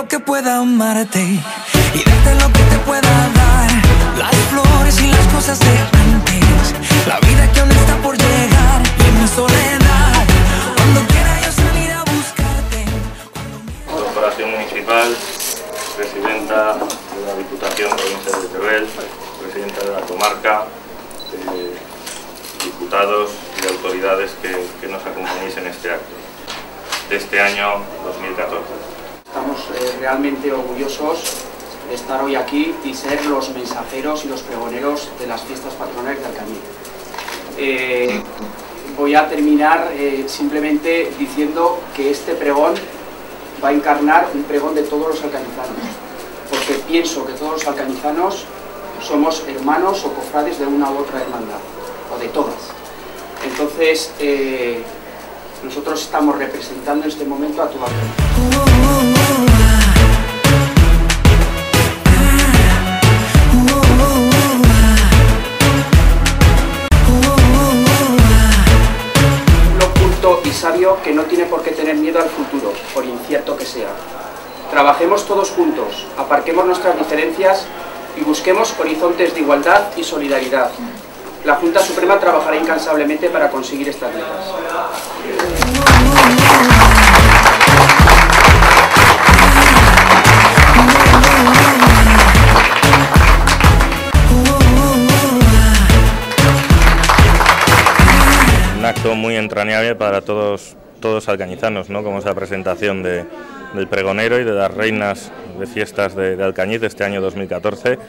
que pueda amarte y darte lo que te pueda dar. Las flores y las cosas de antes, la vida que aún está por llegar. Y en mi soledad, cuando quiera yo salir a buscarte. Corporación Municipal, presidenta de la Diputación Provincial de Teruel, presidenta de la comarca, diputados y autoridades que nos acompañéis en este acto de este año 2014. Estamos realmente orgullosos de estar hoy aquí y ser los mensajeros y los pregoneros de las fiestas patronales de Alcañiz. Voy a terminar simplemente diciendo que este pregón va a encarnar un pregón de todos los alcañizanos, porque pienso que todos los alcañizanos somos hermanos o cofrades de una u otra hermandad, o de todas. Entonces, nosotros estamos representando en este momento a tu Alcañiz. Y sabio que no tiene por qué tener miedo al futuro, por incierto que sea. Trabajemos todos juntos, aparquemos nuestras diferencias y busquemos horizontes de igualdad y solidaridad. La Junta Suprema trabajará incansablemente para conseguir estas metas. Un acto muy entrañable para todos alcañizanos, ¿no? Como es la presentación del pregonero y de las reinas de fiestas de Alcañiz de este año 2014.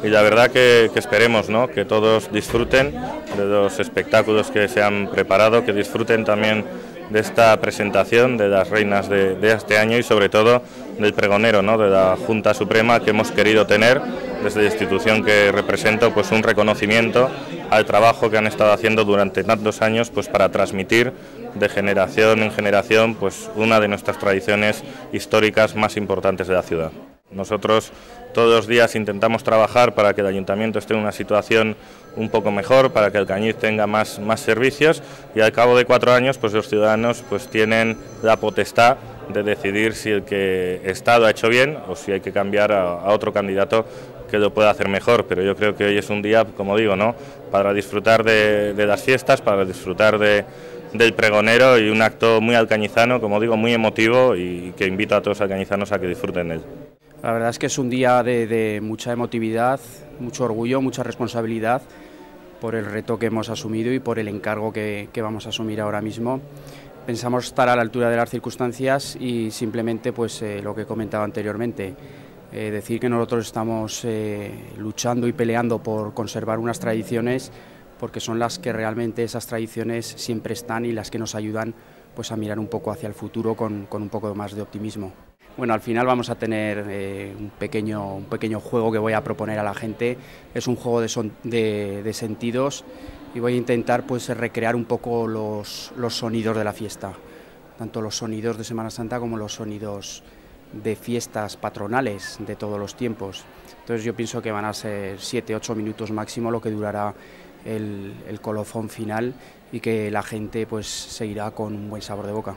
Y la verdad que esperemos, ¿no? Que todos disfruten de los espectáculos que se han preparado, que disfruten también de esta presentación de las reinas de este año y sobre todo del pregonero, ¿no? De la Junta Suprema, que hemos querido tener desde la institución que represento, pues un reconocimiento al trabajo que han estado haciendo durante tantos años, pues para transmitir de generación en generación pues una de nuestras tradiciones históricas más importantes de la ciudad. Nosotros todos los días intentamos trabajar para que el ayuntamiento esté en una situación un poco mejor, para que Alcañiz tenga más servicios, y al cabo de 4 años pues los ciudadanos pues tienen la potestad de decidir si el que está lo ha hecho bien o si hay que cambiar a otro candidato que lo pueda hacer mejor. Pero yo creo que hoy es un día, como digo, ¿no? Para disfrutar de las fiestas, para disfrutar del pregonero, y un acto muy alcañizano, como digo, muy emotivo, y que invito a todos los alcañizanos a que disfruten de él. La verdad es que es un día de mucha emotividad, mucho orgullo, mucha responsabilidad por el reto que hemos asumido y por el encargo que vamos a asumir ahora mismo. Pensamos estar a la altura de las circunstancias y simplemente pues lo que he comentado anteriormente, decir que nosotros estamos luchando y peleando por conservar unas tradiciones, porque son las que realmente esas tradiciones siempre están y las que nos ayudan pues a mirar un poco hacia el futuro con un poco más de optimismo. Bueno, al final vamos a tener un pequeño juego que voy a proponer a la gente. Es un juego de sentidos, y voy a intentar pues recrear un poco los sonidos de la fiesta, tanto los sonidos de Semana Santa como los sonidos de fiestas patronales de todos los tiempos. Entonces yo pienso que van a ser 7-8 minutos máximo lo que durará el colofón final, y que la gente pues seguirá con un buen sabor de boca.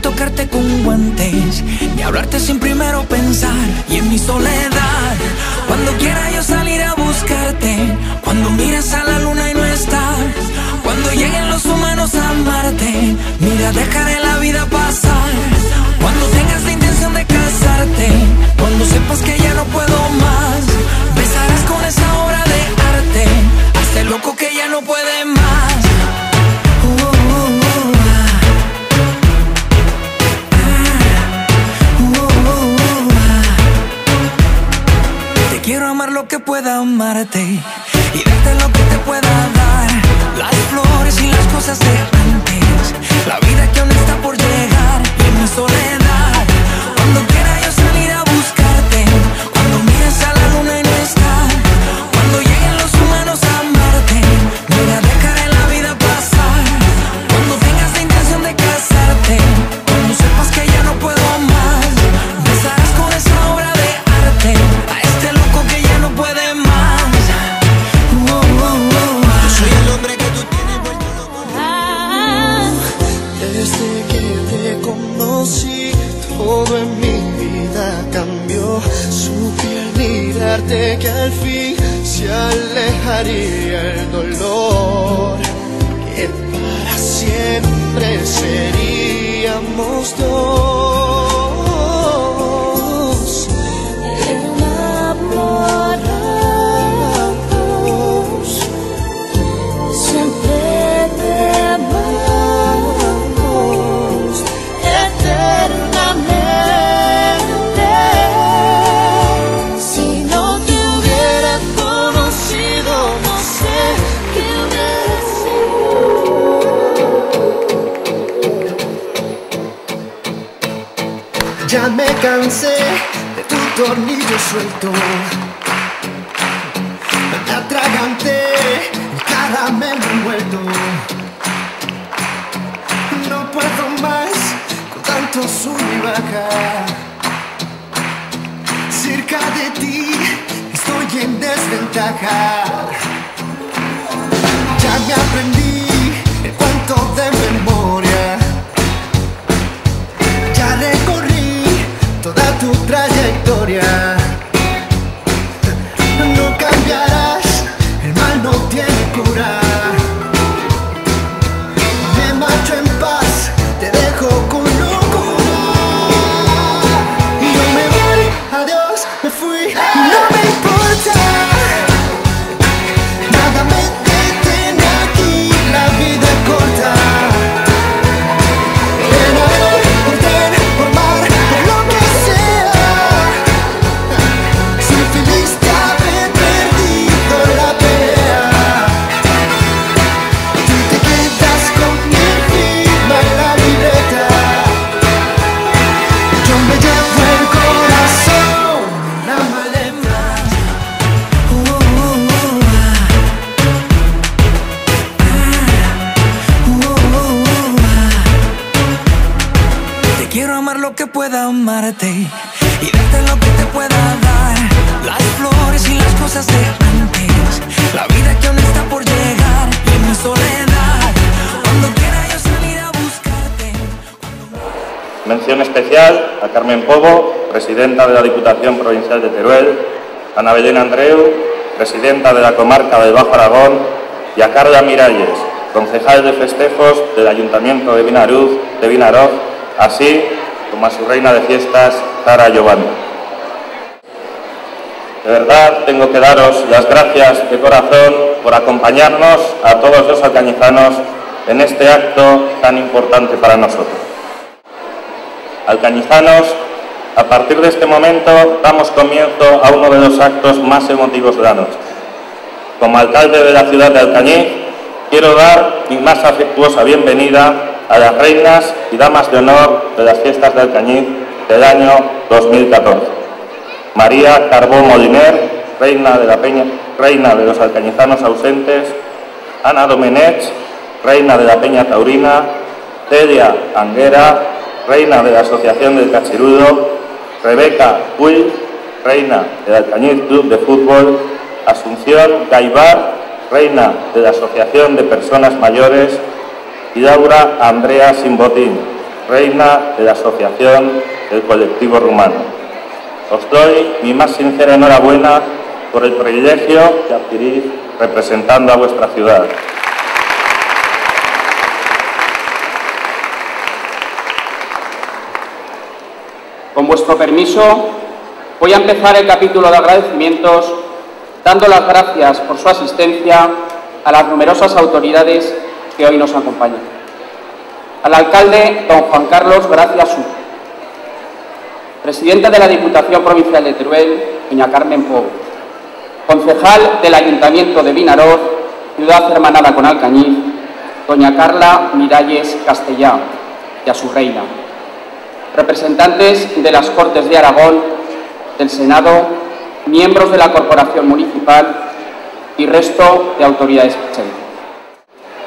tocarte con guantes, ni hablarte sin primero pensar. Y en mi soledad, cuando quiera yo salir a buscarte, cuando mires a la luna y no estás, cuando lleguen los humanos a amarte, mira, dejaré la vida pasar. Cuando tengas la intención de casarte, cuando sepas que ya no puedo más, besarás con esa obra de arte a este loco que ya no puede más. Te quiero amar lo que pueda amarte y darte lo que te pueda dar, las flores y las cosas de antes, la vida que aún está por llegar. Y en mi soledad, cuando quiera yo salir a buscarte, cuando mires a la luna y no está, cuando lleguen los humanos a amarte, mira, dejaré la vida pasar. Cuando tengas la intención de casarte, cuando sepas que ya no puedo más, besarás con esa obra de arte a este loco que ya no puede más. Yo soy el hombre que tú tienes vuelto loco. Desde que te conocí, todo en mi vida cambió. Supe al mirarte que al fin se alejaría el dolor, que para siempre seríamos dos, enamorados, siempre te amamos eternamente. Si no te hubiera conocido, no sé qué hubiera sido. Ya me cansé de tu tornillo suelto, me atraganté, el caramelo envuelto. No puedo más con tanto sub y baja. Cerca de ti estoy en desventaja. Ya me aprendí el cuento de memoria. Ya recorrí toda tu trayectoria. No cambiarás, el mal no tiene cura. Me marcho en paz, te dejo con locura. Y yo me voy, adiós, me fui, no me importa. Nada me detiene aquí, la vida es corta. En amor, por tren, por mar, por lo que sea. Soy feliz de haber perdido la pelea. Tú te quedas con mi firma en la libreta. Yo me llevo el corazón en la maleta. Te quiero amar lo que pueda amarte y darte lo que te pueda dar, las flores y las cosas de antes, la vida que aún está por llegar. Y en mi soledad, cuando quiera yo salir a buscarte. Mención especial a Carmen Pobo, presidenta de la Diputación Provincial de Teruel, a Ana Belén Andreu, presidenta de la comarca del Bajo Aragón, y a Carla Miralles, concejal de festejos del Ayuntamiento de Vinaroz, así como a su reina de fiestas, Sara Giovanni. De verdad, tengo que daros las gracias de corazón por acompañarnos a todos los alcañizanos en este acto tan importante para nosotros. Alcañizanos, a partir de este momento damos comienzo a uno de los actos más emotivos de la noche. Como alcalde de la ciudad de Alcañiz, quiero dar mi más afectuosa bienvenida a las reinas y damas de honor de las fiestas de Alcañiz del año 2014. María Carbó Moliner, reina de los alcañizanos ausentes; Ana Domenech, reina de la Peña Taurina; Celia Anguera, reina de la Asociación del Cachirudo; Rebeca Puy, reina del Alcañiz Club de Fútbol; Asunción Gaibar, reina de la Asociación de Personas Mayores; y Laura Andrea Simbotín, reina de la Asociación del Colectivo Rumano. Os doy mi más sincera enhorabuena por el privilegio que adquirís representando a vuestra ciudad. Con vuestro permiso, voy a empezar el capítulo de agradecimientos dando las gracias por su asistencia a las numerosas autoridades que hoy nos acompañan. Al alcalde don Juan Carlos Gracia Su, presidenta de la Diputación Provincial de Teruel, doña Carmen Pou, concejal del Ayuntamiento de Vinaroz, ciudad hermanada con Alcañiz, doña Carla Miralles Castellá, y a su reina, representantes de las Cortes de Aragón, del Senado, miembros de la Corporación Municipal y resto de autoridades presentes.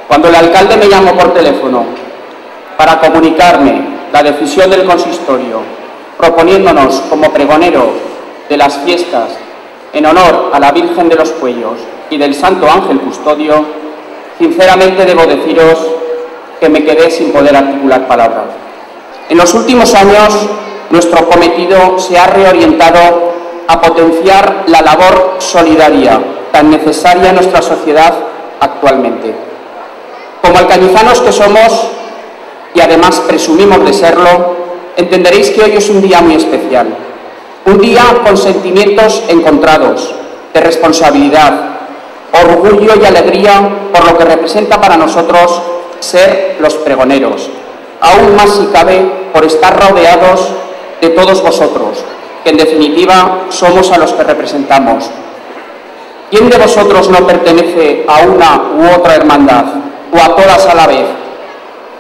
Cuando el alcalde me llamó por teléfono para comunicarme la decisión del consistorio proponiéndonos como pregonero de las fiestas en honor a la Virgen de los Cuellos y del Santo Ángel Custodio, sinceramente debo deciros que me quedé sin poder articular palabras. En los últimos años, nuestro cometido se ha reorientado a potenciar la labor solidaria tan necesaria en nuestra sociedad actualmente. Como alcañizanos que somos, y además presumimos de serlo, entenderéis que hoy es un día muy especial. Un día con sentimientos encontrados, de responsabilidad, orgullo y alegría por lo que representa para nosotros ser los pregoneros. Aún más si cabe por estar rodeados de todos vosotros, que en definitiva somos a los que representamos. ¿Quién de vosotros no pertenece a una u otra hermandad, o a todas a la vez?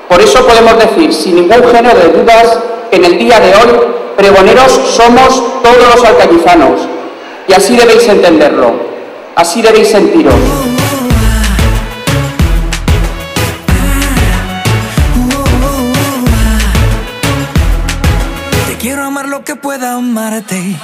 Por eso podemos decir, sin ningún género de dudas, que en el día de hoy, pregoneros somos todos los alcañizanos, y así debéis entenderlo, así debéis sentiros. Te quiero amar lo que pueda amarte.